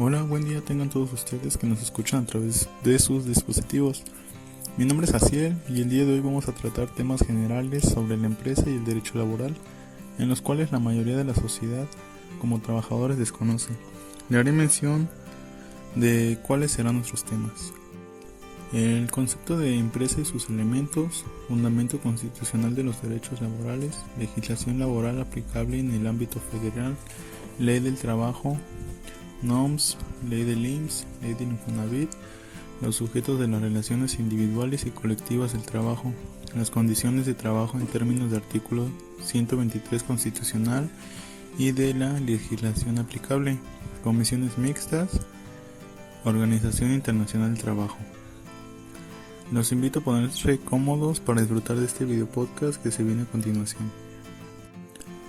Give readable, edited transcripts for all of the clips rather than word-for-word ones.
Hola, buen día tengan todos ustedes que nos escuchan a través de sus dispositivos. Mi nombre es Jaciel y el día de hoy vamos a tratar temas generales sobre la empresa y el derecho laboral, en los cuales la mayoría de la sociedad como trabajadores desconoce. Le haré mención de cuáles serán nuestros temas. El concepto de empresa y sus elementos, fundamento constitucional de los derechos laborales, legislación laboral aplicable en el ámbito federal, ley del trabajo, NOMS, ley del IMSS, ley del Infonavit, los sujetos de las relaciones individuales y colectivas del trabajo, las condiciones de trabajo en términos de artículo 123 constitucional y de la legislación aplicable, comisiones mixtas, Organización Internacional del Trabajo. Los invito a ponerse cómodos para disfrutar de este video podcast que se viene a continuación.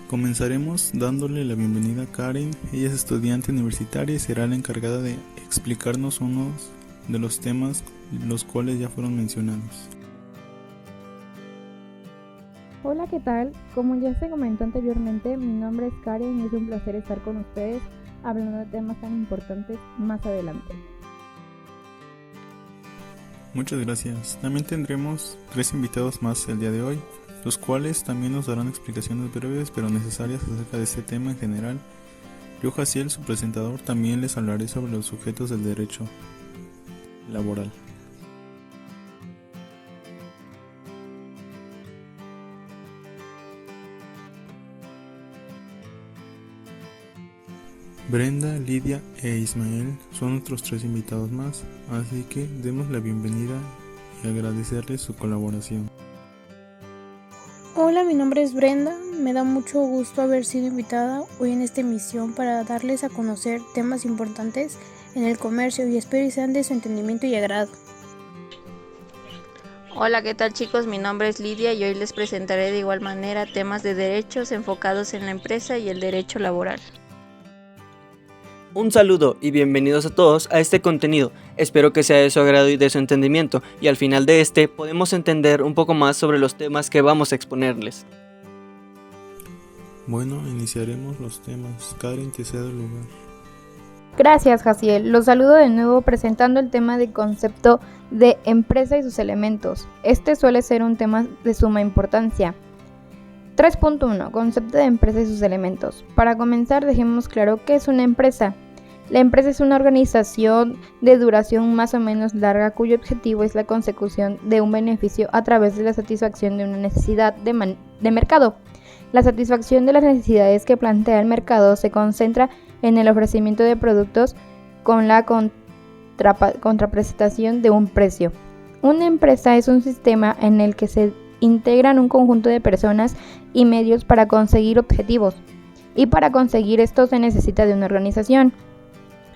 Comenzaremos dándole la bienvenida a Karen. Ella es estudiante universitaria y será la encargada de explicarnos unos de los temas los cuales ya fueron mencionados. Hola, ¿qué tal? Como ya se comentó anteriormente, mi nombre es Karen y es un placer estar con ustedes hablando de temas tan importantes más adelante. Muchas gracias. También tendremos 3 invitados más el día de hoy, los cuales también nos darán explicaciones breves pero necesarias acerca de este tema en general. Yo, Jaciel, su presentador, también les hablaré sobre los sujetos del derecho laboral. Brenda, Lidia e Ismael son otros 3 invitados más, así que demos la bienvenida y agradecerles su colaboración. Hola, mi nombre es Brenda, me da mucho gusto haber sido invitada hoy en esta emisión para darles a conocer temas importantes en el comercio y espero que sean de su entendimiento y agrado. Hola, ¿qué tal chicos? Mi nombre es Lidia y hoy les presentaré de igual manera temas de derechos enfocados en la empresa y el derecho laboral. Un saludo y bienvenidos a todos a este contenido, espero que sea de su agrado y de su entendimiento y al final de este podemos entender un poco más sobre los temas que vamos a exponerles. Bueno, iniciaremos los temas. Karen, te cedo el lugar. Gracias, Jaciel. Los saludo de nuevo presentando el tema de concepto de empresa y sus elementos. Este suele ser un tema de suma importancia. 3.1. Concepto de empresa y sus elementos. Para comenzar, dejemos claro qué es una empresa. La empresa es una organización de duración más o menos larga cuyo objetivo es la consecución de un beneficio a través de la satisfacción de una necesidad de mercado. La satisfacción de las necesidades que plantea el mercado se concentra en el ofrecimiento de productos con la contraprestación de un precio. Una empresa es un sistema en el que se integran un conjunto de personas y medios para conseguir objetivos, y para conseguir esto se necesita de una organización.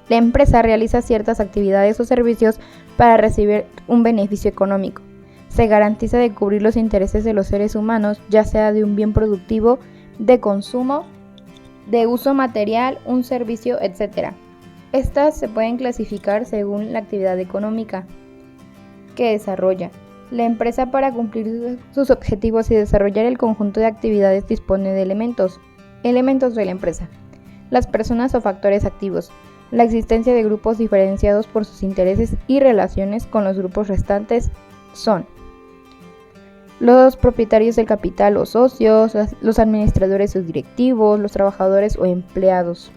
La empresa realiza ciertas actividades o servicios para recibir un beneficio económico. Se garantiza de cubrir los intereses de los seres humanos, ya sea de un bien productivo, de consumo, de uso material, un servicio, etc. Estas se pueden clasificar según la actividad económica que desarrolla. La empresa, para cumplir sus objetivos y desarrollar el conjunto de actividades, dispone de elementos. Elementos de la empresa. Las personas o factores activos. La existencia de grupos diferenciados por sus intereses y relaciones con los grupos restantes son los propietarios del capital o socios, los administradores o directivos, los trabajadores o empleados.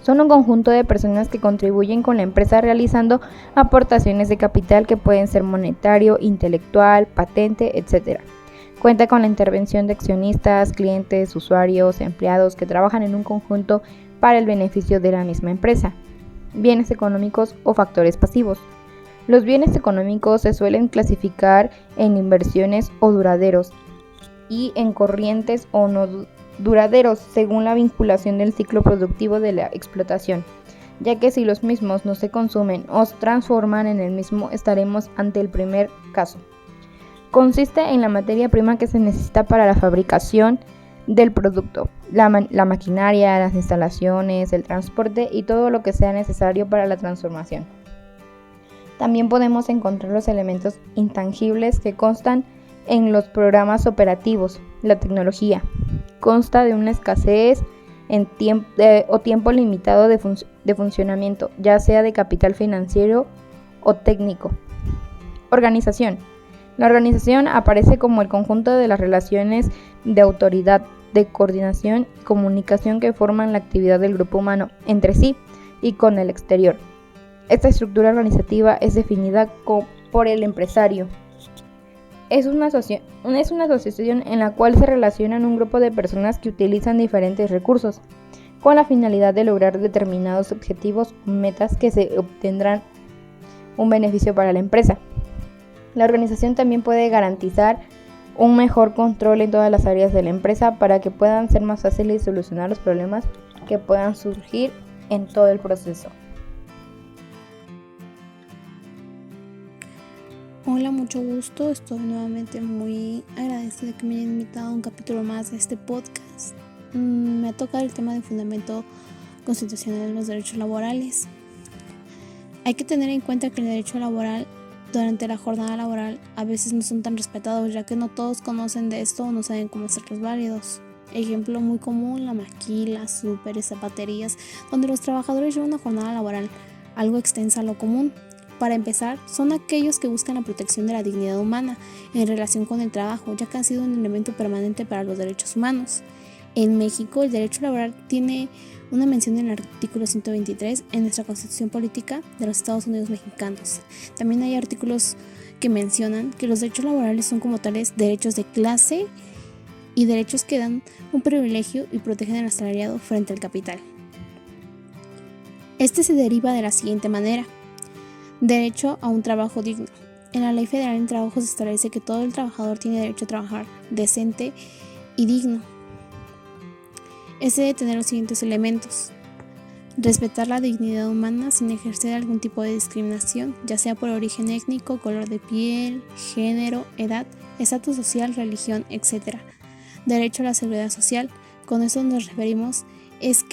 Son un conjunto de personas que contribuyen con la empresa realizando aportaciones de capital que pueden ser monetario, intelectual, patente, etc. Cuenta con la intervención de accionistas, clientes, usuarios, empleados que trabajan en un conjunto para el beneficio de la misma empresa. Bienes económicos o factores pasivos. Los bienes económicos se suelen clasificar en inversiones o duraderos y en corrientes o no duraderos según la vinculación del ciclo productivo de la explotación, ya que si los mismos no se consumen o se transforman en el mismo estaremos ante el primer caso. Consiste en la materia prima que se necesita para la fabricación del producto, la maquinaria, las instalaciones, el transporte y todo lo que sea necesario para la transformación. También podemos encontrar los elementos intangibles que constan en los programas operativos. La tecnología consta de una escasez o tiempo limitado de funcionamiento, ya sea de capital financiero o técnico. Organización. La organización aparece como el conjunto de las relaciones de autoridad, de coordinación y comunicación que forman la actividad del grupo humano entre sí y con el exterior. Esta estructura organizativa es definida por el empresario. Es una asociación en la cual se relacionan un grupo de personas que utilizan diferentes recursos con la finalidad de lograr determinados objetivos o metas que se obtendrán un beneficio para la empresa. La organización también puede garantizar un mejor control en todas las áreas de la empresa para que puedan ser más fáciles solucionar los problemas que puedan surgir en todo el proceso. Hola, mucho gusto. Estoy nuevamente muy agradecida de que me hayan invitado a un capítulo más de este podcast. Me ha tocado el tema del fundamento constitucional de los derechos laborales. Hay que tener en cuenta que el derecho laboral durante la jornada laboral a veces no son tan respetados, ya que no todos conocen de esto o no saben cómo hacerlos válidos. Ejemplo muy común, la maquila, súperes, zapaterías, donde los trabajadores llevan una jornada laboral algo extensa a lo común. Para empezar, son aquellos que buscan la protección de la dignidad humana en relación con el trabajo, ya que ha sido un elemento permanente para los derechos humanos. En México, el derecho laboral tiene una mención en el artículo 123 en nuestra Constitución Política de los Estados Unidos Mexicanos. También hay artículos que mencionan que los derechos laborales son como tales derechos de clase y derechos que dan un privilegio y protegen al asalariado frente al capital. Este se deriva de la siguiente manera. Derecho a un trabajo digno. En la Ley Federal en Trabajo se establece que todo el trabajador tiene derecho a trabajar decente y digno. Este debe tener los siguientes elementos: respetar la dignidad humana sin ejercer algún tipo de discriminación, ya sea por origen étnico, color de piel, género, edad, estatus social, religión, etc. Derecho a la seguridad social. Con eso nos referimos es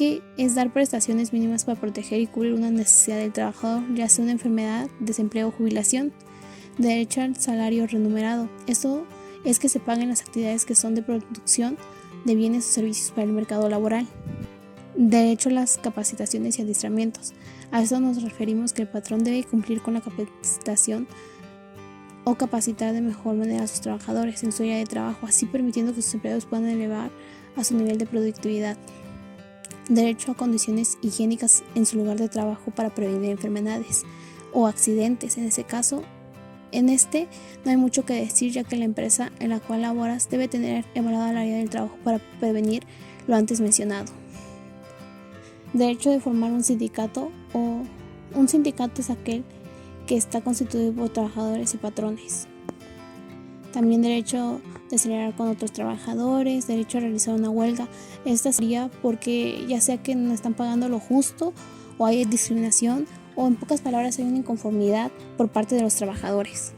dar prestaciones mínimas para proteger y cubrir una necesidad del trabajador, ya sea una enfermedad, desempleo o jubilación. Derecho al salario remunerado. Esto es que se paguen las actividades que son de producción de bienes o servicios para el mercado laboral. Derecho a las capacitaciones y adiestramientos. A esto nos referimos que el patrón debe cumplir con la capacitación o capacitar de mejor manera a sus trabajadores en su área de trabajo, así permitiendo que sus empleados puedan elevar a su nivel de productividad. Derecho a condiciones higiénicas en su lugar de trabajo para prevenir enfermedades o accidentes. En ese caso, no hay mucho que decir, ya que la empresa en la cual laboras debe tener evaluada el área del trabajo para prevenir lo antes mencionado. Derecho de formar un sindicato. Un sindicato es aquel que está constituido por trabajadores y patrones. También derecho de celebrar con otros trabajadores, derecho a realizar una huelga. Esta sería porque ya sea que no están pagando lo justo o hay discriminación o en pocas palabras hay una inconformidad por parte de los trabajadores.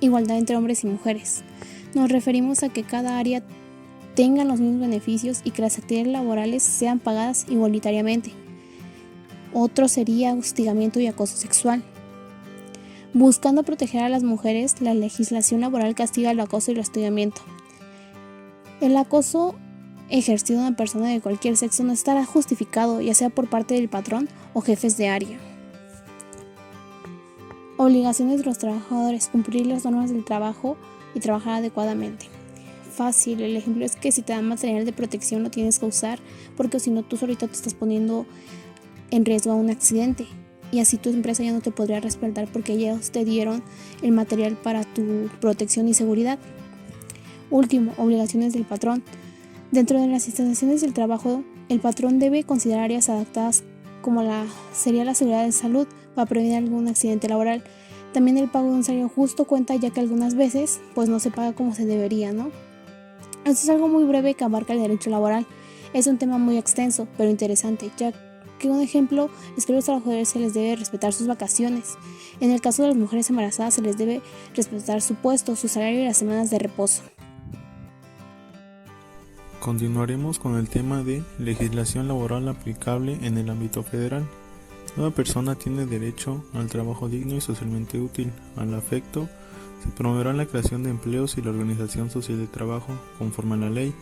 Igualdad entre hombres y mujeres. Nos referimos a que cada área tenga los mismos beneficios y que las actividades laborales sean pagadas igualitariamente. Otro sería hostigamiento y acoso sexual. Buscando proteger a las mujeres, la legislación laboral castiga el acoso y el hostigamiento. El acoso ejercido a una persona de cualquier sexo no estará justificado, ya sea por parte del patrón o jefes de área. Obligaciones de los trabajadores: cumplir las normas del trabajo y trabajar adecuadamente. Fácil, el ejemplo es que si te dan material de protección lo tienes que usar, porque si no tú solito te estás poniendo en riesgo a un accidente. Y así tu empresa ya no te podría respaldar porque ellos te dieron el material para tu protección y seguridad. Último, obligaciones del patrón. Dentro de las instalaciones del trabajo, el patrón debe considerar áreas adaptadas como sería la seguridad de salud para prevenir algún accidente laboral. También el pago de un salario justo cuenta, ya que algunas veces pues no se paga como se debería, ¿no? Esto es algo muy breve que abarca el derecho laboral. Es un tema muy extenso, pero interesante, ya que un ejemplo es que a los trabajadores se les debe respetar sus vacaciones. En el caso de las mujeres embarazadas se les debe respetar su puesto, su salario y las semanas de reposo. Continuaremos con el tema de legislación laboral aplicable en el ámbito federal. Toda persona tiene derecho al trabajo digno y socialmente útil. Al afecto, se promoverá la creación de empleos y la organización social de trabajo conforme a la ley.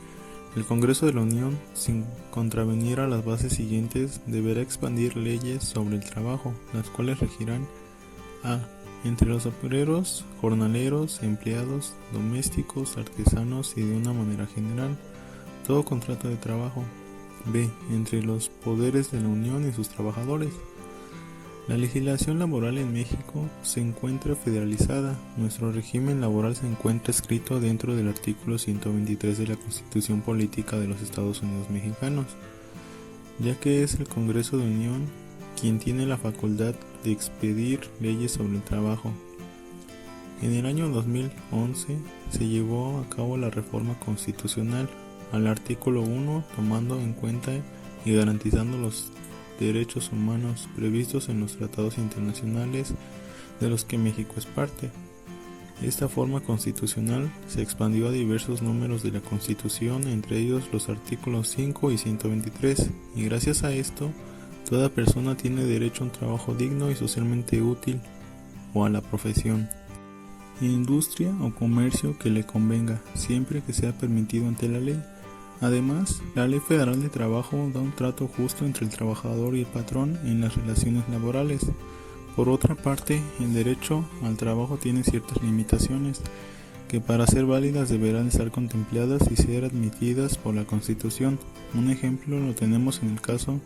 El Congreso de la Unión, sin contravenir a las bases siguientes, deberá expandir leyes sobre el trabajo, las cuales regirán a. Entre los obreros, jornaleros, empleados, domésticos, artesanos y de una manera general, todo contrato de trabajo. B. Entre los poderes de la Unión y sus trabajadores. La legislación laboral en México se encuentra federalizada. Nuestro régimen laboral se encuentra escrito dentro del artículo 123 de la Constitución Política de los Estados Unidos Mexicanos, ya que es el Congreso de Unión quien tiene la facultad de expedir leyes sobre el trabajo. En el año 2011 se llevó a cabo la reforma constitucional al artículo 1, tomando en cuenta y garantizando los derechos humanos previstos en los tratados internacionales de los que México es parte. Esta forma constitucional se expandió a diversos números de la Constitución, entre ellos los artículos 5 y 123, y gracias a esto, toda persona tiene derecho a un trabajo digno y socialmente útil o a la profesión, industria o comercio que le convenga, siempre que sea permitido ante la ley. Además, la Ley Federal de Trabajo da un trato justo entre el trabajador y el patrón en las relaciones laborales. Por otra parte, el derecho al trabajo tiene ciertas limitaciones que para ser válidas deberán estar contempladas y ser admitidas por la Constitución. Un ejemplo lo tenemos en el caso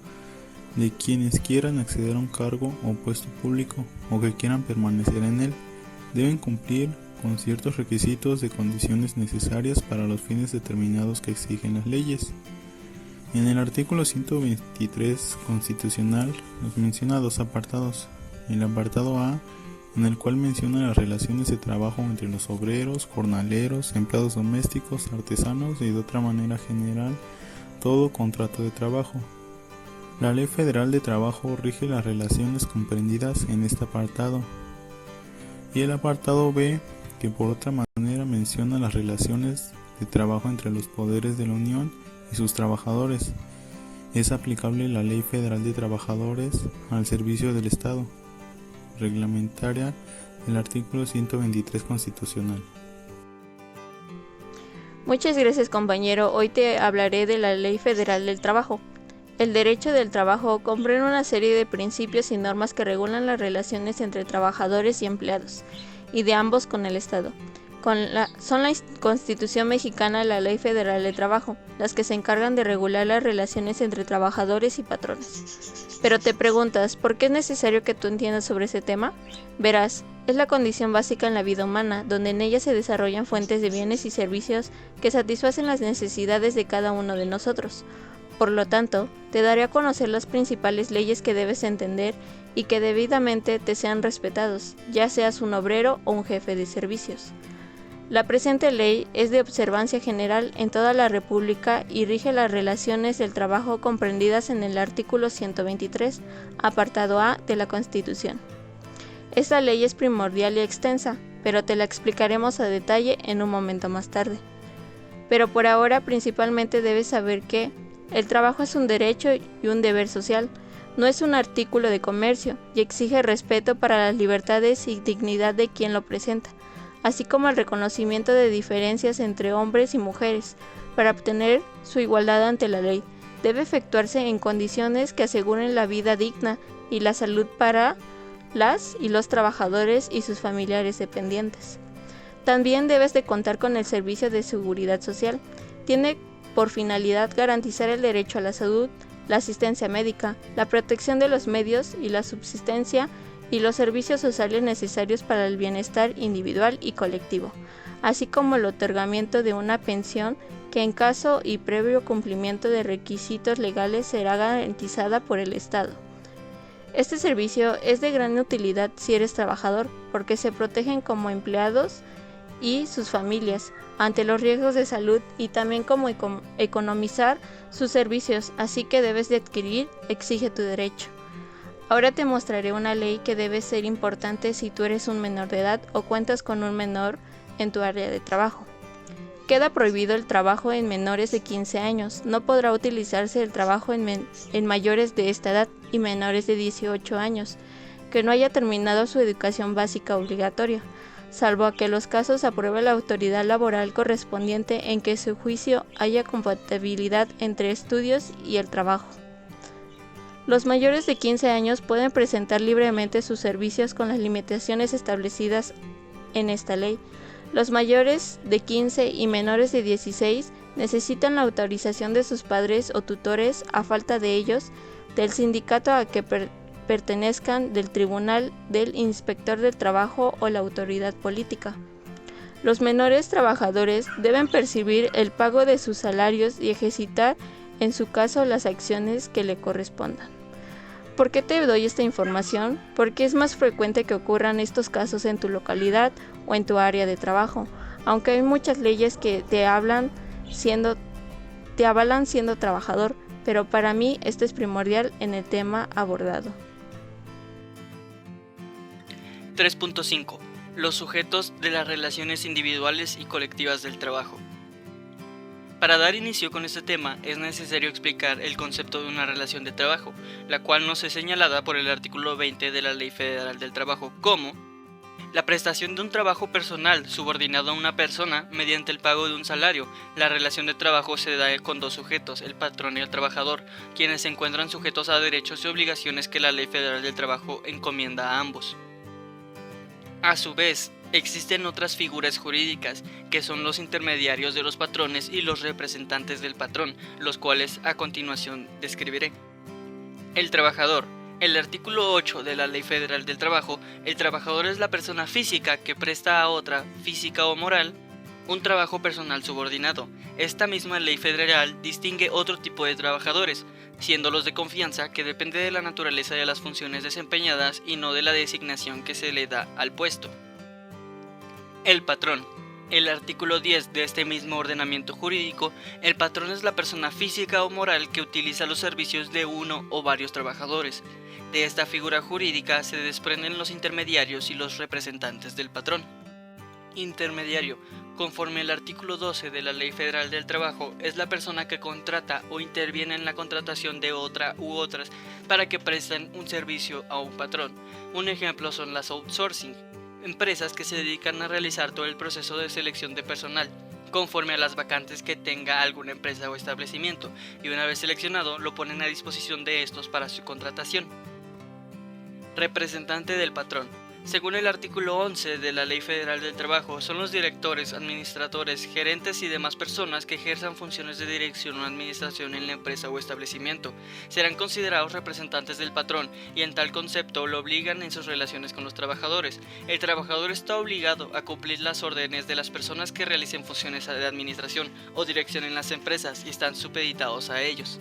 de quienes quieran acceder a un cargo o puesto público o que quieran permanecer en él. Deben cumplir con ciertos requisitos de condiciones necesarias para los fines determinados que exigen las leyes. En el artículo 123 constitucional nos menciona dos apartados. El apartado A, en el cual menciona las relaciones de trabajo entre los obreros, jornaleros, empleados domésticos, artesanos y de otra manera general todo contrato de trabajo. La Ley Federal de Trabajo rige las relaciones comprendidas en este apartado. Y el apartado B, que por otra manera menciona las relaciones de trabajo entre los poderes de la Unión y sus trabajadores. Es aplicable la Ley Federal de Trabajadores al servicio del Estado, reglamentaria del artículo 123 constitucional. Muchas gracias, compañero. Hoy te hablaré de la Ley Federal del Trabajo. El derecho del trabajo comprende una serie de principios y normas que regulan las relaciones entre trabajadores y empleados, y de ambos con el Estado. Son la Constitución mexicana y la Ley Federal de Trabajo, las que se encargan de regular las relaciones entre trabajadores y patrones. Pero te preguntas, ¿por qué es necesario que tú entiendas sobre ese tema? Verás, es la condición básica en la vida humana, donde en ella se desarrollan fuentes de bienes y servicios que satisfacen las necesidades de cada uno de nosotros. Por lo tanto, te daré a conocer las principales leyes que debes entender y que debidamente te sean respetados, ya seas un obrero o un jefe de servicios. La presente ley es de observancia general en toda la República y rige las relaciones del trabajo comprendidas en el artículo 123, apartado A de la Constitución. Esta ley es primordial y extensa, pero te la explicaremos a detalle en un momento más tarde. Pero por ahora principalmente debes saber que el trabajo es un derecho y un deber social, no es un artículo de comercio y exige respeto para las libertades y dignidad de quien lo presenta, así como el reconocimiento de diferencias entre hombres y mujeres. Para obtener su igualdad ante la ley, debe efectuarse en condiciones que aseguren la vida digna y la salud para las y los trabajadores y sus familiares dependientes. También debes de contar con el Servicio de Seguridad Social. Tiene por finalidad garantizar el derecho a la salud, la asistencia médica, la protección de los medios y la subsistencia y los servicios sociales necesarios para el bienestar individual y colectivo, así como el otorgamiento de una pensión que en caso y previo cumplimiento de requisitos legales será garantizada por el Estado. Este servicio es de gran utilidad si eres trabajador, porque se protegen como empleados y sus familias ante los riesgos de salud y también como economizar sus servicios, así que debes de adquirir, exige tu derecho. Ahora te mostraré una ley que debe ser importante si tú eres un menor de edad o cuentas con un menor en tu área de trabajo. Queda prohibido el trabajo en menores de 15 años, no podrá utilizarse el trabajo en mayores de esta edad y menores de 18 años, que no haya terminado su educación básica obligatoria. salvo a que los casos apruebe la autoridad laboral correspondiente en que su juicio haya compatibilidad entre estudios y el trabajo. Los mayores de 15 años pueden presentar libremente sus servicios con las limitaciones establecidas en esta ley. Los mayores de 15 y menores de 16 necesitan la autorización de sus padres o tutores, a falta de ellos, del sindicato a que pertenezcan, del tribunal, del inspector del trabajo o la autoridad política. Los menores trabajadores deben percibir el pago de sus salarios y ejercitar, en su caso, las acciones que le correspondan. ¿Por qué te doy esta información? Porque es más frecuente que ocurran estos casos en tu localidad o en tu área de trabajo, aunque hay muchas leyes que te avalan siendo trabajador, pero para mí esto es primordial en el tema abordado. 3.5. Los sujetos de las relaciones individuales y colectivas del trabajo. Para dar inicio con este tema es necesario explicar el concepto de una relación de trabajo, la cual nos es señalada por el artículo 20 de la Ley Federal del Trabajo como la prestación de un trabajo personal subordinado a una persona mediante el pago de un salario. La relación de trabajo se da con dos sujetos, el patrón y el trabajador, quienes se encuentran sujetos a derechos y obligaciones que la Ley Federal del Trabajo encomienda a ambos. A su vez, existen otras figuras jurídicas, que son los intermediarios de los patrones y los representantes del patrón, los cuales a continuación describiré. El trabajador. El artículo 8 de la Ley Federal del Trabajo, el trabajador es la persona física que presta a otra, física o moral, un trabajo personal subordinado. Esta misma Ley Federal distingue otro tipo de trabajadores, siendo los de confianza, que depende de la naturaleza de las funciones desempeñadas y no de la designación que se le da al puesto. El patrón. El artículo 10 de este mismo ordenamiento jurídico, el patrón es la persona física o moral que utiliza los servicios de uno o varios trabajadores. De esta figura jurídica se desprenden los intermediarios y los representantes del patrón. Intermediario. Conforme al artículo 12 de la Ley Federal del Trabajo, es la persona que contrata o interviene en la contratación de otra u otras para que presten un servicio a un patrón. Un ejemplo son las outsourcing, empresas que se dedican a realizar todo el proceso de selección de personal, conforme a las vacantes que tenga alguna empresa o establecimiento, y una vez seleccionado lo ponen a disposición de estos para su contratación. Representante del patrón. Según el artículo 11 de la Ley Federal del Trabajo, son los directores, administradores, gerentes y demás personas que ejerzan funciones de dirección o administración en la empresa o establecimiento. Serán considerados representantes del patrón y en tal concepto lo obligan en sus relaciones con los trabajadores. El trabajador está obligado a cumplir las órdenes de las personas que realicen funciones de administración o dirección en las empresas y están supeditados a ellos.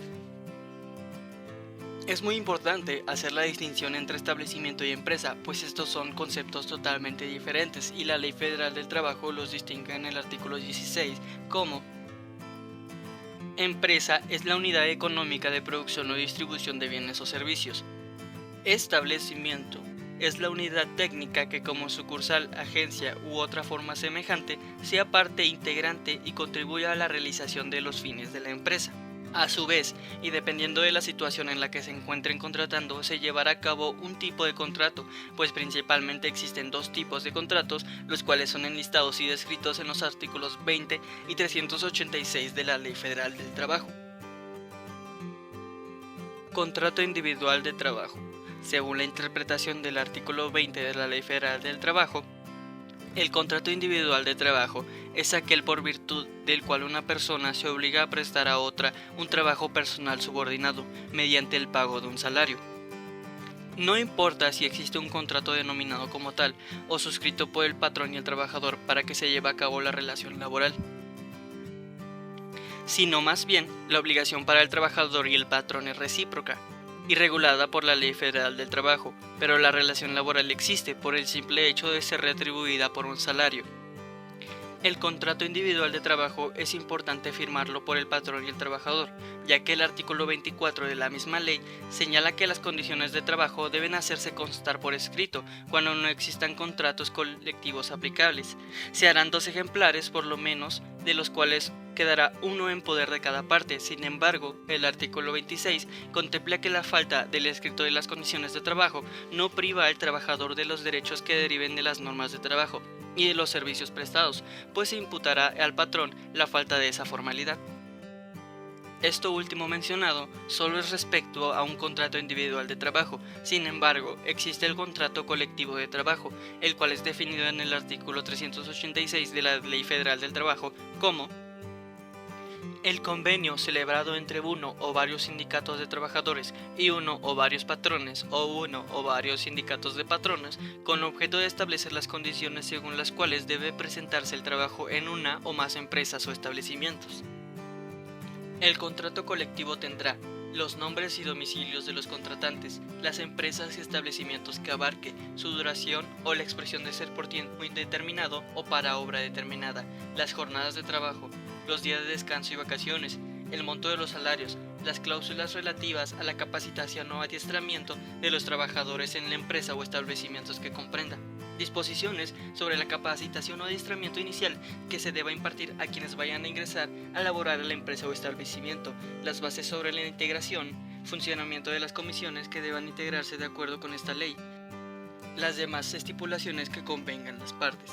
Es muy importante hacer la distinción entre establecimiento y empresa, pues estos son conceptos totalmente diferentes y la Ley Federal del Trabajo los distingue en el artículo 16 como: empresa es la unidad económica de producción o distribución de bienes o servicios. Establecimiento es la unidad técnica que como sucursal, agencia u otra forma semejante sea parte integrante y contribuya a la realización de los fines de la empresa. A su vez, y dependiendo de la situación en la que se encuentren contratando, se llevará a cabo un tipo de contrato, pues principalmente existen dos tipos de contratos, los cuales son enlistados y descritos en los artículos 20 y 386 de la Ley Federal del Trabajo. Contrato individual de trabajo. Según la interpretación del artículo 20 de la Ley Federal del Trabajo, el contrato individual de trabajo es aquel por virtud del cual una persona se obliga a prestar a otra un trabajo personal subordinado mediante el pago de un salario. No importa si existe un contrato denominado como tal o suscrito por el patrón y el trabajador para que se lleve a cabo la relación laboral, sino más bien la obligación para el trabajador y el patrón es recíproca y regulada por la Ley Federal del Trabajo, pero la relación laboral existe por el simple hecho de ser retribuida por un salario. El contrato individual de trabajo es importante firmarlo por el patrón y el trabajador, ya que el artículo 24 de la misma ley señala que las condiciones de trabajo deben hacerse constar por escrito cuando no existan contratos colectivos aplicables. Se harán 2 ejemplares por lo menos, de los cuales quedará uno en poder de cada parte. Sin embargo, el artículo 26 contempla que la falta del escrito de las condiciones de trabajo no priva al trabajador de los derechos que deriven de las normas de trabajo. y de los servicios prestados, pues se imputará al patrón la falta de esa formalidad. Esto último mencionado solo es respecto a un contrato individual de trabajo. Sin embargo, existe el contrato colectivo de trabajo, el cual es definido en el artículo 386 de la Ley Federal del Trabajo como el convenio celebrado entre uno o varios sindicatos de trabajadores y uno o varios patrones o uno o varios sindicatos de patrones con objeto de establecer las condiciones según las cuales debe presentarse el trabajo en una o más empresas o establecimientos. El contrato colectivo tendrá los nombres y domicilios de los contratantes, las empresas y establecimientos que abarque, su duración o la expresión de ser por tiempo indeterminado o para obra determinada, las jornadas de trabajo, los días de descanso y vacaciones, el monto de los salarios, las cláusulas relativas a la capacitación o adiestramiento de los trabajadores en la empresa o establecimientos que comprenda, disposiciones sobre la capacitación o adiestramiento inicial que se deba impartir a quienes vayan a ingresar a laborar a la empresa o establecimiento, las bases sobre la integración, funcionamiento de las comisiones que deban integrarse de acuerdo con esta ley, las demás estipulaciones que convengan las partes.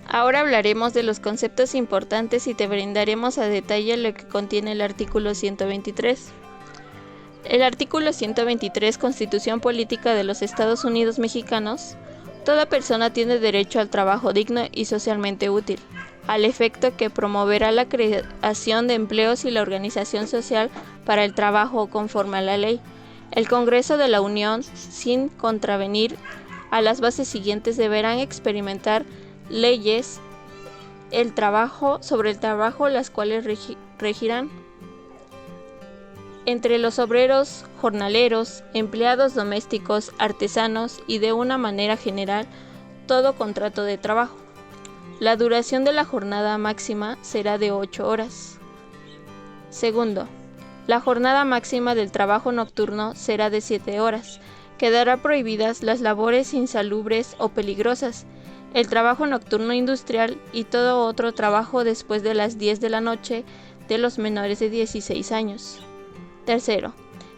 Ahora hablaremos de los conceptos importantes y te brindaremos a detalle lo que contiene el artículo 123. El artículo 123, Constitución Política de los Estados Unidos Mexicanos. Toda persona tiene derecho al trabajo digno y socialmente útil, al efecto que promoverá la creación de empleos y la organización social para el trabajo conforme a la ley. El Congreso de la Unión, sin contravenir a las bases siguientes, deberán experimentar leyes sobre el trabajo, las cuales regirán entre los obreros, jornaleros, empleados domésticos, artesanos y de una manera general todo contrato de trabajo. La duración de la jornada máxima será de 8 horas. Segundo, la jornada máxima del trabajo nocturno será de 7 horas. Quedará prohibidas las labores insalubres o peligrosas, el trabajo nocturno industrial y todo otro trabajo después de las 10 de la noche de los menores de 16 años. Tercero,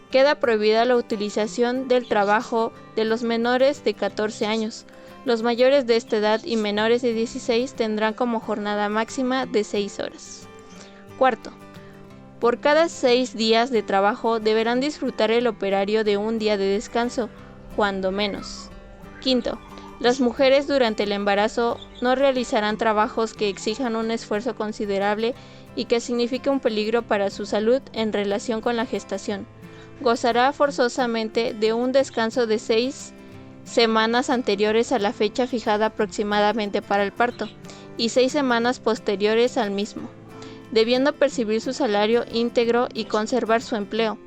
queda prohibida la utilización del trabajo de los menores de 14 años. Los mayores de esta edad y menores de 16 tendrán como jornada máxima de 6 horas. Cuarto, por cada 6 días de trabajo deberán disfrutar el operario de un día de descanso, cuando menos. Quinto, las mujeres durante el embarazo no realizarán trabajos que exijan un esfuerzo considerable y que signifique un peligro para su salud en relación con la gestación. Gozará forzosamente de un descanso de 6 semanas anteriores a la fecha fijada aproximadamente para el parto y 6 semanas posteriores al mismo, debiendo percibir su salario íntegro y conservar su empleo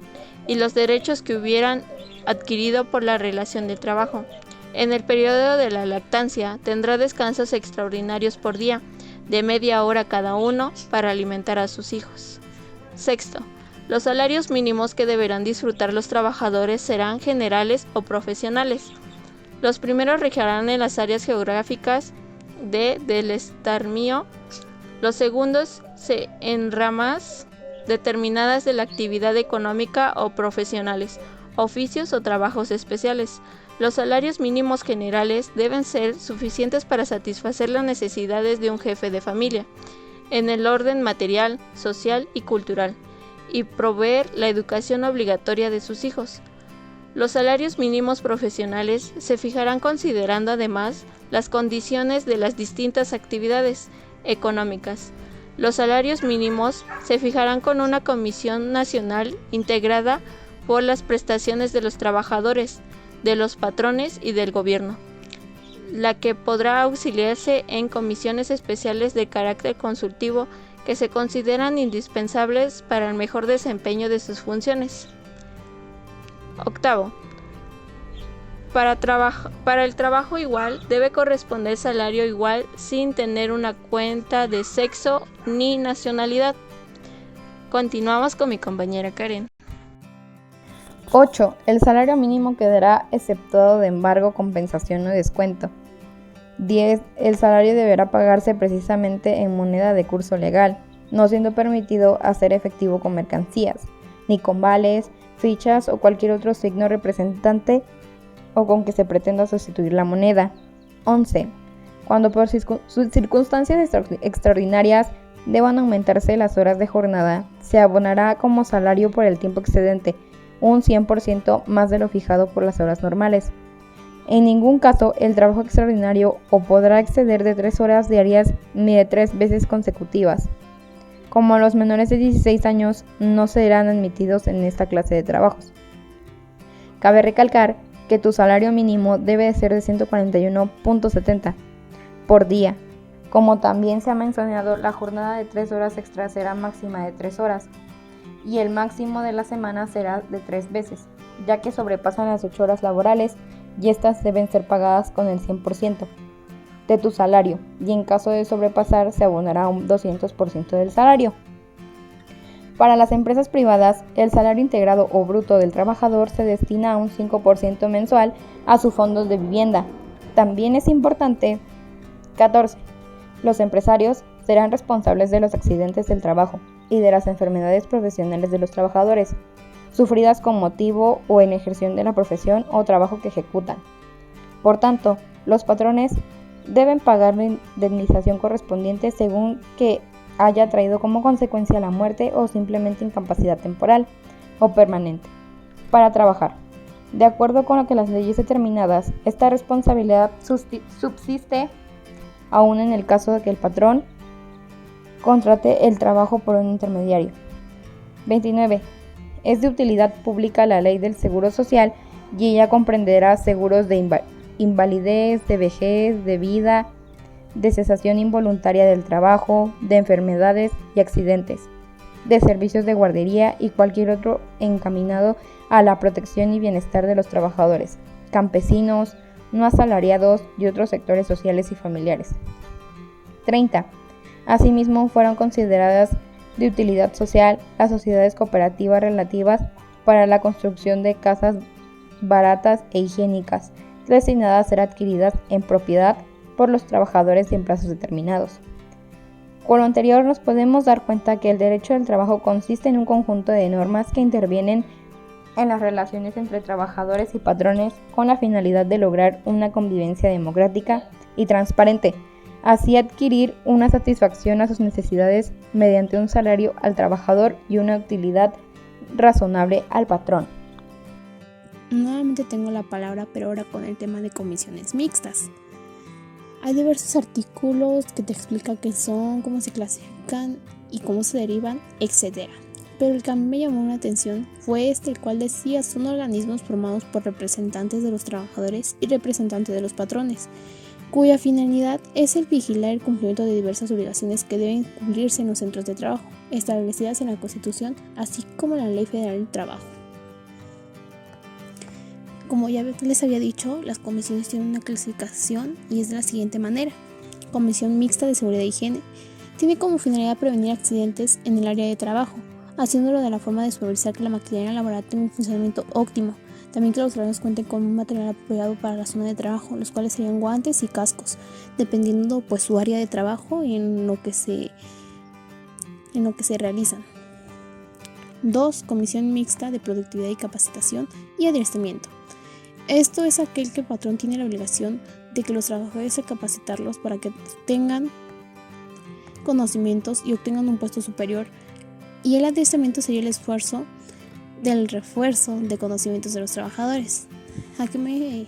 y los derechos que hubieran adquirido por la relación de trabajo. En el periodo de la lactancia tendrá descansos extraordinarios por día, de media hora cada uno, para alimentar a sus hijos. Sexto, los salarios mínimos que deberán disfrutar los trabajadores serán generales o profesionales. Los primeros regirán en las áreas geográficas del estamento, los segundos en ramas determinadas de la actividad económica o profesionales, oficios o trabajos especiales. Los salarios mínimos generales deben ser suficientes para satisfacer las necesidades de un jefe de familia, en el orden material, social y cultural, y proveer la educación obligatoria de sus hijos. Los salarios mínimos profesionales se fijarán considerando además las condiciones de las distintas actividades económicas. Los salarios mínimos se fijarán con una comisión nacional integrada por las prestaciones de los trabajadores, de los patrones y del gobierno, la que podrá auxiliarse en comisiones especiales de carácter consultivo que se consideran indispensables para el mejor desempeño de sus funciones. Octavo, para el trabajo igual debe corresponder salario igual sin tener una cuenta de sexo ni nacionalidad. Continuamos con mi compañera Karen. 8. El salario mínimo quedará exceptuado de embargo, compensación o descuento. 10. El salario deberá pagarse precisamente en moneda de curso legal, no siendo permitido hacer efectivo con mercancías, ni con vales, fichas o cualquier otro signo representante o con que se pretenda sustituir la moneda. 11. Cuando por circunstancias extraordinarias deban aumentarse las horas de jornada, se abonará como salario por el tiempo excedente, un 100% más de lo fijado por las horas normales. En ningún caso el trabajo extraordinario o podrá exceder de 3 horas diarias ni de 3 veces consecutivas. Como los menores de 16 años no serán admitidos en esta clase de trabajos. Cabe recalcar que tu salario mínimo debe de ser de 141.70 por día. Como también se ha mencionado, la jornada de 3 horas extra será máxima de 3 horas y el máximo de la semana será de 3 veces, ya que sobrepasan las 8 horas laborales y estas deben ser pagadas con el 100% de tu salario y en caso de sobrepasar se abonará un 200% del salario. Para las empresas privadas, el salario integrado o bruto del trabajador se destina a un 5% mensual a sus fondos de vivienda. También es importante. 14. Los empresarios serán responsables de los accidentes del trabajo y de las enfermedades profesionales de los trabajadores, sufridas con motivo o en ejercicio de la profesión o trabajo que ejecutan. Por tanto, los patrones deben pagar la indemnización correspondiente según que haya traído como consecuencia la muerte o simplemente incapacidad temporal o permanente para trabajar. De acuerdo con lo que las leyes determinadas, esta responsabilidad subsiste aún en el caso de que el patrón contrate el trabajo por un intermediario. 29. Es de utilidad pública la ley del Seguro Social y ella comprenderá seguros de invalidez, de vejez, de vida, de cesación involuntaria del trabajo, de enfermedades y accidentes, de servicios de guardería y cualquier otro encaminado a la protección y bienestar de los trabajadores, campesinos, no asalariados y otros sectores sociales y familiares. 30. Asimismo, fueron consideradas de utilidad social las sociedades cooperativas relativas para la construcción de casas baratas e higiénicas, destinadas a ser adquiridas en propiedad por los trabajadores en plazos determinados. Con lo anterior nos podemos dar cuenta que el derecho del trabajo consiste en un conjunto de normas que intervienen en las relaciones entre trabajadores y patrones con la finalidad de lograr una convivencia democrática y transparente, así adquirir una satisfacción a sus necesidades mediante un salario al trabajador y una utilidad razonable al patrón. Nuevamente tengo la palabra, pero ahora con el tema de comisiones mixtas. Hay diversos artículos que te explican qué son, cómo se clasifican y cómo se derivan, etc. Pero el que a mí me llamó la atención fue el cual decía son organismos formados por representantes de los trabajadores y representantes de los patrones, cuya finalidad es el vigilar el cumplimiento de diversas obligaciones que deben cumplirse en los centros de trabajo, establecidas en la Constitución, así como en la Ley Federal del Trabajo. Como ya les había dicho, las comisiones tienen una clasificación y es de la siguiente manera. Comisión Mixta de Seguridad e Higiene tiene como finalidad prevenir accidentes en el área de trabajo, haciéndolo de la forma de supervisar que la maquinaria laboral tenga un funcionamiento óptimo. También que los trabajadores cuenten con un material apropiado para la zona de trabajo, los cuales serían guantes y cascos, dependiendo pues su área de trabajo y en lo que se realizan. 2. Comisión Mixta de Productividad y Capacitación y Adiestramiento. Esto es aquel que el patrón tiene la obligación de que los trabajadores se capacitarlos para que tengan conocimientos y obtengan un puesto superior. Y el adiestramiento sería el esfuerzo del refuerzo de conocimientos de los trabajadores. ¿A qué me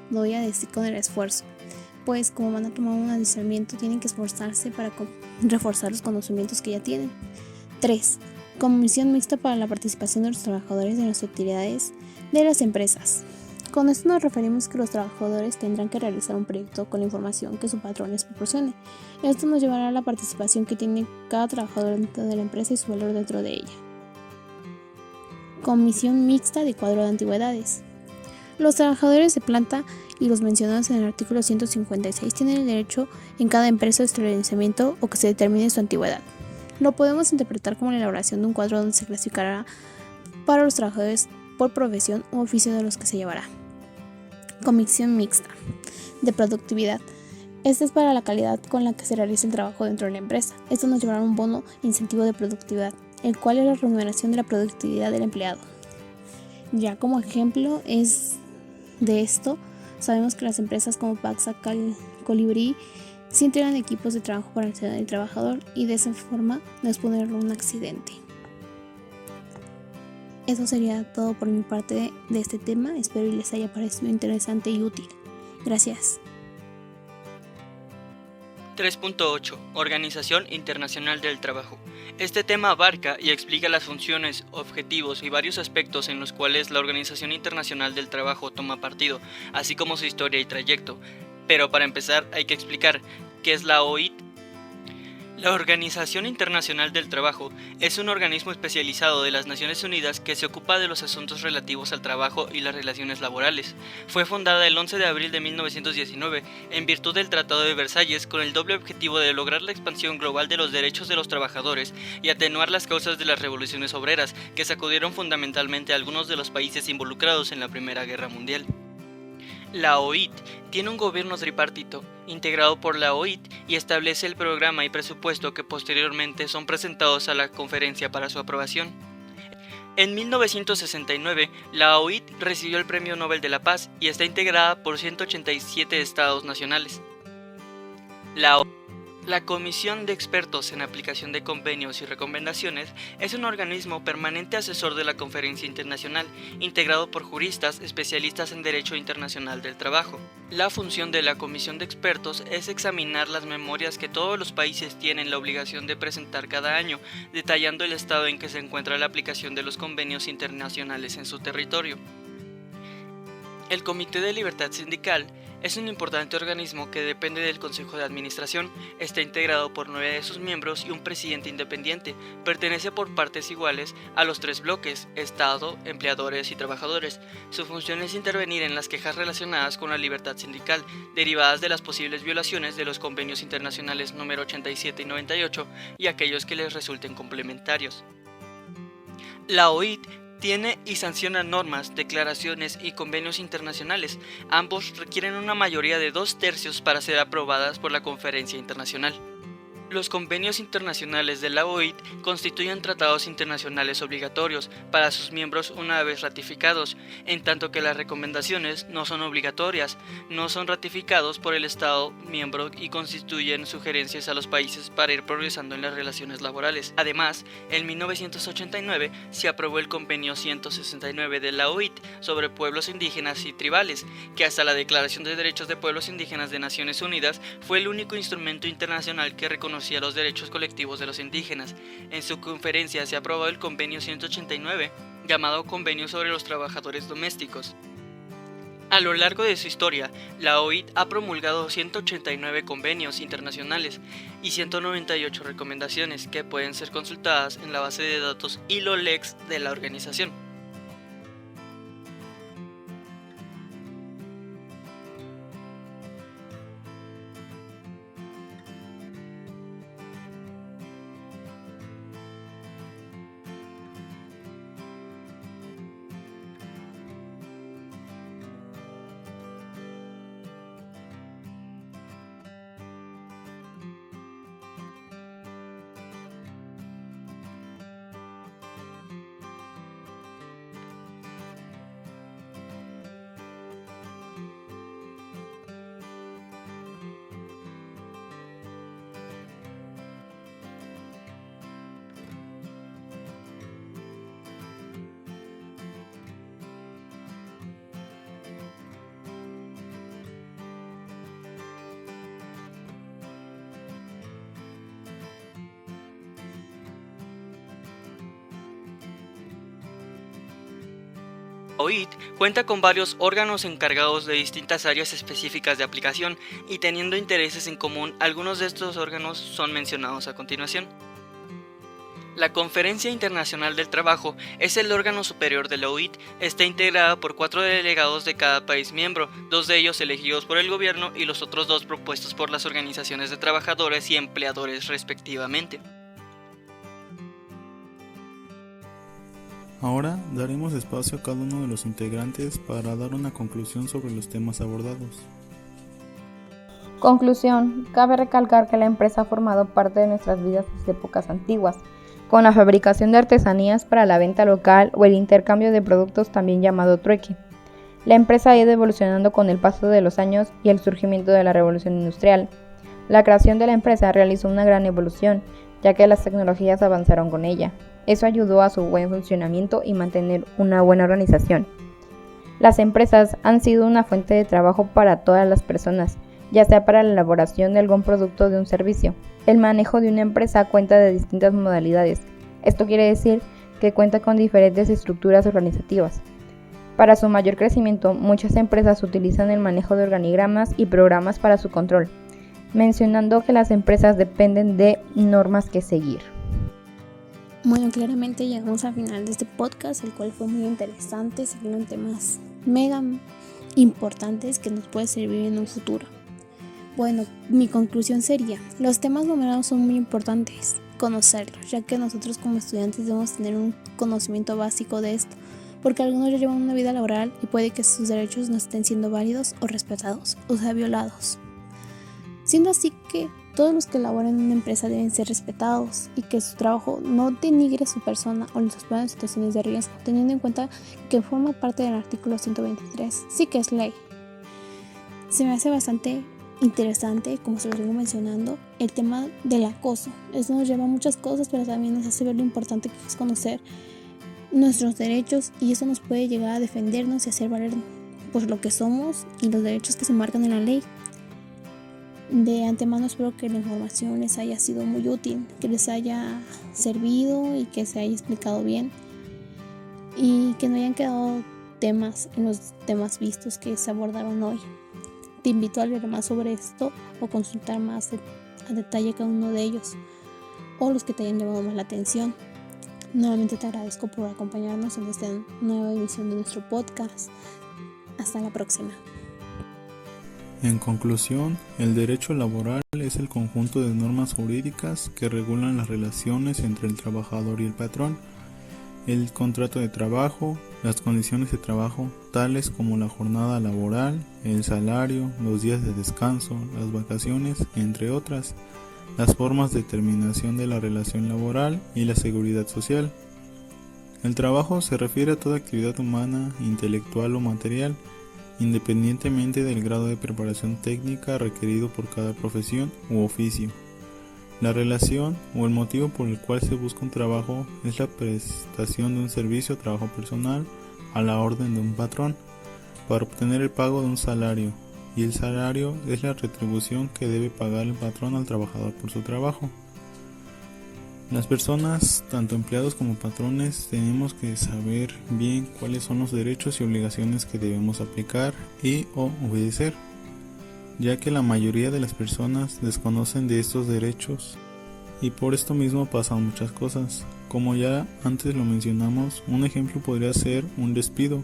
voy a decir con el esfuerzo? Pues como van a tomar un adiestramiento, tienen que esforzarse para reforzar los conocimientos que ya tienen. 3. Comisión Mixta para la participación de los trabajadores en las actividades de las empresas. Con esto nos referimos que los trabajadores tendrán que realizar un proyecto con la información que su patrón les proporcione. Esto nos llevará a la participación que tiene cada trabajador dentro de la empresa y su valor dentro de ella. Comisión Mixta de Cuadro de Antigüedades. Los trabajadores de planta y los mencionados en el artículo 156 tienen el derecho en cada empresa de establecimiento o que se determine su antigüedad. Lo podemos interpretar como la elaboración de un cuadro donde se clasificará para los trabajadores por profesión u oficio de los que se llevará. Comisión Mixta de Productividad. Esta es para la calidad con la que se realiza el trabajo dentro de la empresa. Esto nos llevará a un bono incentivo de productividad, el cual es la remuneración de la productividad del empleado. Ya como ejemplo es de esto, sabemos que las empresas como Paxa, Colibrí sí entregan equipos de trabajo para el trabajador y de esa forma no exponerlo a un accidente. Eso sería todo por mi parte de este tema. Espero y les haya parecido interesante y útil. Gracias. 3.8. Organización Internacional del Trabajo. Este tema abarca y explica las funciones, objetivos y varios aspectos en los cuales la Organización Internacional del Trabajo toma partido, así como su historia y trayecto. Pero para empezar hay que explicar qué es la OIT. La Organización Internacional del Trabajo es un organismo especializado de las Naciones Unidas que se ocupa de los asuntos relativos al trabajo y las relaciones laborales. Fue fundada el 11 de abril de 1919 en virtud del Tratado de Versalles con el doble objetivo de lograr la expansión global de los derechos de los trabajadores y atenuar las causas de las revoluciones obreras que sacudieron fundamentalmente a algunos de los países involucrados en la Primera Guerra Mundial. La OIT tiene un gobierno tripartito, integrado por la OIT y establece el programa y presupuesto que posteriormente son presentados a la conferencia para su aprobación. En 1969, la OIT recibió el Premio Nobel de la Paz y está integrada por 187 estados nacionales. La Comisión de Expertos en Aplicación de Convenios y Recomendaciones es un organismo permanente asesor de la Conferencia Internacional, integrado por juristas especialistas en Derecho Internacional del Trabajo. La función de la Comisión de Expertos es examinar las memorias que todos los países tienen la obligación de presentar cada año, detallando el estado en que se encuentra la aplicación de los convenios internacionales en su territorio. El Comité de Libertad Sindical es un importante organismo que depende del Consejo de Administración, está integrado por 9 de sus miembros y un presidente independiente, pertenece por partes iguales a los 3 bloques, Estado, empleadores y trabajadores. Su función es intervenir en las quejas relacionadas con la libertad sindical, derivadas de las posibles violaciones de los convenios internacionales número 87 y 98 y aquellos que les resulten complementarios. La OIT tiene y sanciona normas, declaraciones y convenios internacionales. Ambos requieren una mayoría de 2/3 para ser aprobadas por la Conferencia Internacional. Los convenios internacionales de la OIT constituyen tratados internacionales obligatorios para sus miembros una vez ratificados, en tanto que las recomendaciones no son obligatorias, no son ratificados por el Estado miembro y constituyen sugerencias a los países para ir progresando en las relaciones laborales. Además, en 1989 se aprobó el Convenio 169 de la OIT sobre pueblos indígenas y tribales, que hasta la Declaración de Derechos de Pueblos Indígenas de Naciones Unidas fue el único instrumento internacional que reconoció los derechos colectivos de los indígenas. En su conferencia se aprobó el Convenio 189, llamado Convenio sobre los Trabajadores Domésticos. A lo largo de su historia, la OIT ha promulgado 189 convenios internacionales y 198 recomendaciones que pueden ser consultadas en la base de datos ILO-LEX de la organización. La OIT cuenta con varios órganos encargados de distintas áreas específicas de aplicación y teniendo intereses en común, algunos de estos órganos son mencionados a continuación. La Conferencia Internacional del Trabajo es el órgano superior de la OIT, está integrada por 4 delegados de cada país miembro, 2 de ellos elegidos por el gobierno y los otros 2 propuestos por las organizaciones de trabajadores y empleadores respectivamente. Ahora daremos espacio a cada uno de los integrantes para dar una conclusión sobre los temas abordados. Conclusión. Cabe recalcar que la empresa ha formado parte de nuestras vidas desde épocas antiguas, con la fabricación de artesanías para la venta local o el intercambio de productos también llamado trueque. La empresa ha ido evolucionando con el paso de los años y el surgimiento de la revolución industrial. La creación de la empresa realizó una gran evolución, ya que las tecnologías avanzaron con ella. Eso ayudó a su buen funcionamiento y mantener una buena organización. Las empresas han sido una fuente de trabajo para todas las personas, ya sea para la elaboración de algún producto o de un servicio. El manejo de una empresa cuenta de distintas modalidades. Esto quiere decir que cuenta con diferentes estructuras organizativas. Para su mayor crecimiento, muchas empresas utilizan el manejo de organigramas y programas para su control, mencionando que las empresas dependen de normas que seguir. Bueno, claramente llegamos al final de este podcast, el cual fue muy interesante. Se vieron temas mega importantes que nos pueden servir en un futuro. Bueno, mi conclusión sería, los temas numerados son muy importantes conocerlos, ya que nosotros como estudiantes debemos tener un conocimiento básico de esto, porque algunos ya llevan una vida laboral y puede que sus derechos no estén siendo válidos o respetados, o sea, violados. Siendo así que todos los que laboran en una empresa deben ser respetados y que su trabajo no denigre su persona o les exponga situaciones de riesgo, teniendo en cuenta que forma parte del artículo 123, sí que es ley. Se me hace bastante interesante, como se lo vengo mencionando, el tema del acoso. Eso nos lleva a muchas cosas, pero también nos hace ver lo importante que es conocer nuestros derechos, y eso nos puede llegar a defendernos y hacer valer por lo que somos y los derechos que se marcan en la ley. De antemano espero que la información les haya sido muy útil, que les haya servido y que se haya explicado bien, y que no hayan quedado temas en los temas vistos que se abordaron hoy. Te invito a leer más sobre esto o consultar más a detalle cada uno de ellos o los que te hayan llamado más la atención. Nuevamente te agradezco por acompañarnos en esta nueva emisión de nuestro podcast. Hasta la próxima. En conclusión, el derecho laboral es el conjunto de normas jurídicas que regulan las relaciones entre el trabajador y el patrón, el contrato de trabajo, las condiciones de trabajo, tales como la jornada laboral, el salario, los días de descanso, las vacaciones, entre otras, las formas de terminación de la relación laboral y la seguridad social. El trabajo se refiere a toda actividad humana, intelectual o material, independientemente del grado de preparación técnica requerido por cada profesión u oficio. La relación o el motivo por el cual se busca un trabajo es la prestación de un servicio o trabajo personal a la orden de un patrón para obtener el pago de un salario, y el salario es la retribución que debe pagar el patrón al trabajador por su trabajo. Las personas, tanto empleados como patrones, tenemos que saber bien cuáles son los derechos y obligaciones que debemos aplicar y o obedecer, ya que la mayoría de las personas desconocen de estos derechos y por esto mismo pasan muchas cosas. Como ya antes lo mencionamos, un ejemplo podría ser un despido,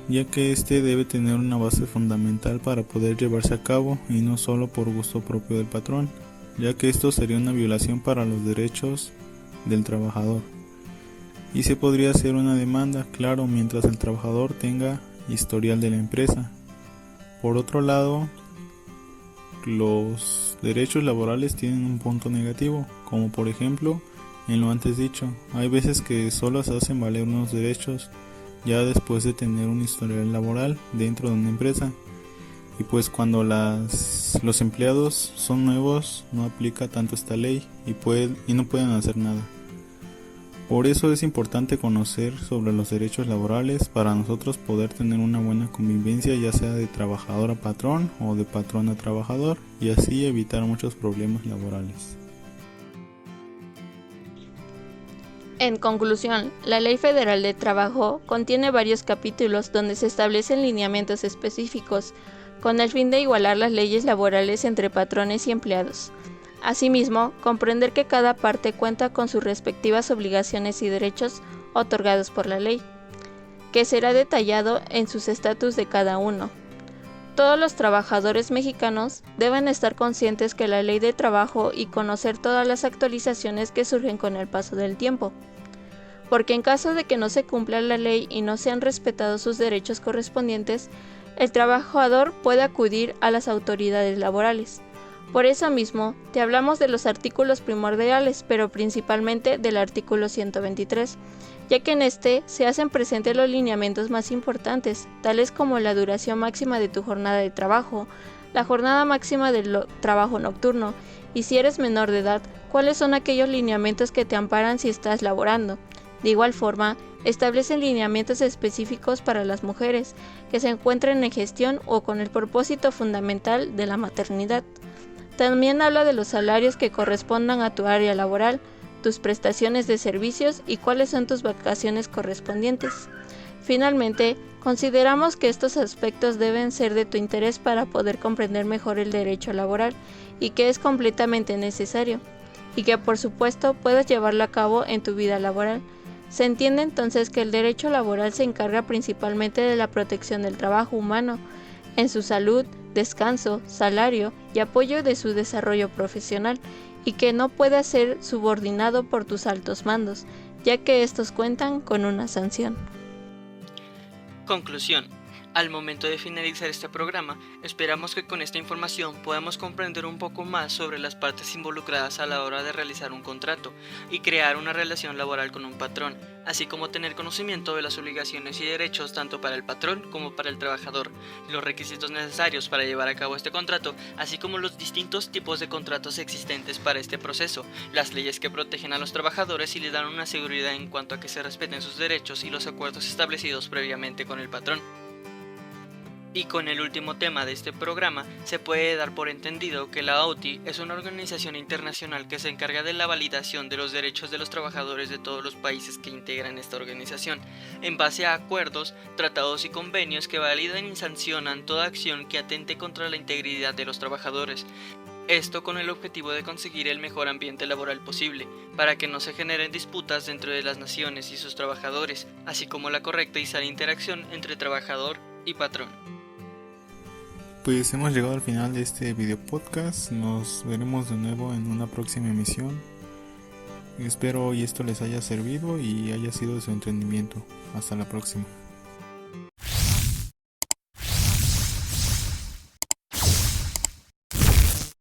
ya que este debe tener una base fundamental para poder llevarse a cabo y no solo por gusto propio del patrón, ya que esto sería una violación para los derechos del trabajador. Y se podría hacer una demanda, claro, mientras el trabajador tenga historial de la empresa. Por otro lado, los derechos laborales tienen un punto negativo, como por ejemplo, en lo antes dicho, hay veces que solo se hacen valer unos derechos ya después de tener un historial laboral dentro de una empresa, y pues cuando los empleados son nuevos no aplica tanto esta ley y no pueden hacer nada. Por eso es importante conocer sobre los derechos laborales para nosotros poder tener una buena convivencia, ya sea de trabajador a patrón o de patrón a trabajador, y así evitar muchos problemas laborales. En conclusión, la Ley Federal de Trabajo contiene varios capítulos donde se establecen lineamientos específicos con el fin de igualar las leyes laborales entre patrones y empleados. Asimismo, comprender que cada parte cuenta con sus respectivas obligaciones y derechos otorgados por la ley, que será detallado en sus estatus de cada uno. Todos los trabajadores mexicanos deben estar conscientes que la ley de trabajo y conocer todas las actualizaciones que surgen con el paso del tiempo, porque en caso de que no se cumpla la ley y no sean respetados sus derechos correspondientes, el trabajador puede acudir a las autoridades laborales. Por eso mismo, te hablamos de los artículos primordiales, pero principalmente del artículo 123, ya que en este se hacen presentes los lineamientos más importantes, tales como la duración máxima de tu jornada de trabajo, la jornada máxima del trabajo nocturno, y si eres menor de edad, cuáles son aquellos lineamientos que te amparan si estás laborando. De igual forma, establecen lineamientos específicos para las mujeres que se encuentren en gestión o con el propósito fundamental de la maternidad. También habla de los salarios que correspondan a tu área laboral, tus prestaciones de servicios y cuáles son tus vacaciones correspondientes. Finalmente, consideramos que estos aspectos deben ser de tu interés para poder comprender mejor el derecho laboral y que es completamente necesario, y que por supuesto puedes llevarlo a cabo en tu vida laboral. Se entiende entonces que el derecho laboral se encarga principalmente de la protección del trabajo humano, en su salud, descanso, salario y apoyo de su desarrollo profesional, y que no pueda ser subordinado por tus altos mandos, ya que estos cuentan con una sanción. Conclusión. Al momento de finalizar este programa, esperamos que con esta información podamos comprender un poco más sobre las partes involucradas a la hora de realizar un contrato y crear una relación laboral con un patrón, así como tener conocimiento de las obligaciones y derechos tanto para el patrón como para el trabajador, los requisitos necesarios para llevar a cabo este contrato, así como los distintos tipos de contratos existentes para este proceso, las leyes que protegen a los trabajadores y les dan una seguridad en cuanto a que se respeten sus derechos y los acuerdos establecidos previamente con el patrón. Y con el último tema de este programa, se puede dar por entendido que la OIT es una organización internacional que se encarga de la validación de los derechos de los trabajadores de todos los países que integran esta organización, en base a acuerdos, tratados y convenios que validan y sancionan toda acción que atente contra la integridad de los trabajadores. Esto con el objetivo de conseguir el mejor ambiente laboral posible, para que no se generen disputas dentro de las naciones y sus trabajadores, así como la correcta y sana interacción entre trabajador y patrón. Pues hemos llegado al final de este video podcast. Nos veremos de nuevo en una próxima emisión. Espero y esto les haya servido y haya sido de su entendimiento. Hasta la próxima.